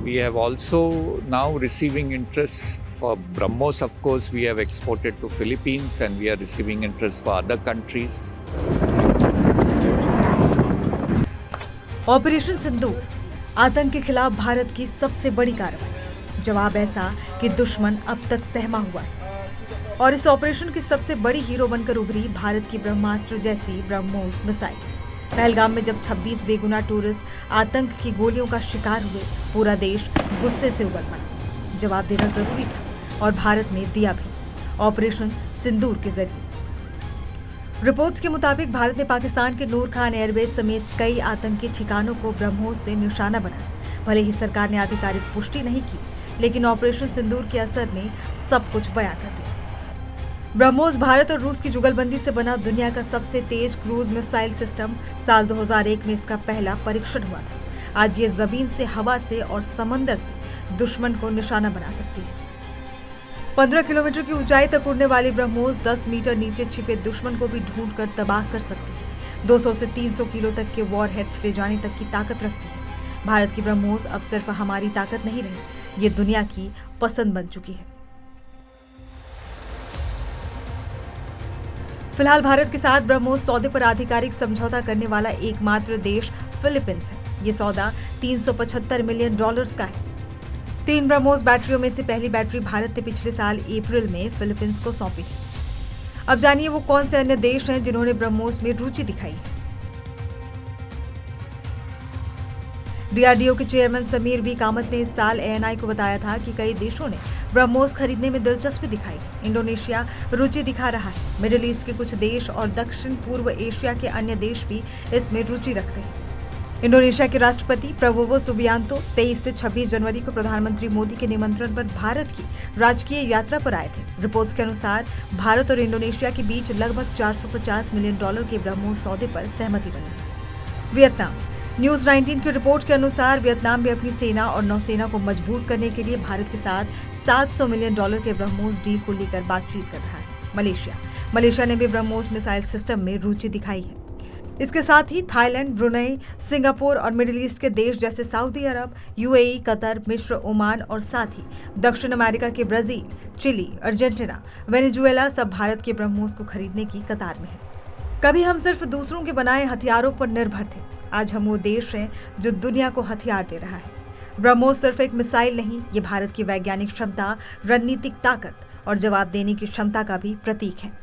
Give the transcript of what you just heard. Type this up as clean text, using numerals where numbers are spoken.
We have also now receiving interest for BrahMos. Of course, we have exported to Philippines and we are receiving interest for other countries. Operation Sindoor, आतंक के खिलाफ भारत की सबसे बड़ी कार्रवाई। जवाब ऐसा कि दुश्मन अब तक सहमा हुआ है और इस ऑपरेशन की सबसे बड़ी हीरो बनकर उभरी भारत की ब्रह्मास्त्र जैसी ब्रह्मोस मिसाइल। पहलगाम में जब 26 बेगुनाह टूरिस्ट आतंक की गोलियों का शिकार हुए, पूरा देश गुस्से से उबल पड़ा। जवाब देना जरूरी था और भारत ने दिया भी, ऑपरेशन सिंदूर के जरिए। रिपोर्ट्स के मुताबिक भारत ने पाकिस्तान के नूर खान एयरबेस समेत कई आतंकी ठिकानों को ब्रह्मोस से निशाना बनाया। भले ही सरकार ने आधिकारिक पुष्टि नहीं की, लेकिन ऑपरेशन सिंदूर के असर ने सब कुछ बयां कर दिया। ब्रह्मोस भारत और रूस की जुगलबंदी से बना दुनिया का सबसे तेज क्रूज मिसाइल सिस्टम। साल 2001 में इसका पहला परीक्षण हुआ था। आज ये जमीन से, हवा से और समंदर से दुश्मन को निशाना बना सकती है। 15 किलोमीटर की ऊंचाई तक उड़ने वाली ब्रह्मोस 10 मीटर नीचे छिपे दुश्मन को भी ढूंढकर तबाह कर सकती है। 200 से 300 किलो तक के वॉरहेड्स ले जाने तक की ताकत रखती है। भारत की ब्रह्मोस अब सिर्फ हमारी ताकत नहीं रही, ये दुनिया की पसंद बन चुकी है। फिलहाल भारत के साथ ब्रह्मोस सौदे पर आधिकारिक समझौता करने वाला एकमात्र देश फिलीपींस है। ये सौदा $375 मिलियन का है। 3 ब्रह्मोस बैटरियों में से पहली बैटरी भारत ने पिछले साल अप्रैल में फिलीपींस को सौंपी थी। अब जानिए वो कौन से अन्य देश हैं जिन्होंने ब्रह्मोस में रुचि दिखाई है। डीआरडीओ के चेयरमैन समीर वी कामत ने इस साल एएनआई को बताया था कि कई देशों ने ब्रह्मोस खरीदने में दिलचस्पी दिखाई है। इंडोनेशिया रुचि दिखा रहा है। मिडिल ईस्ट के कुछ देश और दक्षिण पूर्व एशिया के अन्य देश भी इसमें रुचि रखते हैं। इंडोनेशिया के राष्ट्रपति प्रबोवो सुबियांतो 23 से 26 जनवरी को प्रधानमंत्री मोदी के निमंत्रण पर भारत की राजकीय यात्रा पर आए थे। रिपोर्ट्स के अनुसार भारत और इंडोनेशिया के बीच लगभग $450 मिलियन के ब्रह्मोस सौदे पर सहमति बनी। वियतनाम, न्यूज 19 की रिपोर्ट के अनुसार वियतनाम भी अपनी सेना और नौसेना को मजबूत करने के लिए भारत के साथ $700 मिलियन के ब्रह्मोस डील को लेकर बातचीत कर रहा है। मलेशिया ने भी ब्रह्मोस मिसाइल सिस्टम में रुचि दिखाई है। इसके साथ ही थाईलैंड, ब्रुनेई, सिंगापुर और मिडिल ईस्ट के देश जैसे सऊदी अरब, यूएई, कतर, मिस्र, ओमान और साथ ही दक्षिण अमेरिका के ब्राजील, चिली, अर्जेंटीना, वेनेजुएला सब भारत के ब्रह्मोस को खरीदने की कतार में है। कभी हम सिर्फ दूसरों के बनाए हथियारों पर निर्भर थे, आज हम वो देश हैं जो दुनिया को हथियार दे रहा है। ब्रह्मोस सिर्फ एक मिसाइल नहीं, ये भारत की वैज्ञानिक क्षमता, रणनीतिक ताकत और जवाब देने की क्षमता का भी प्रतीक है।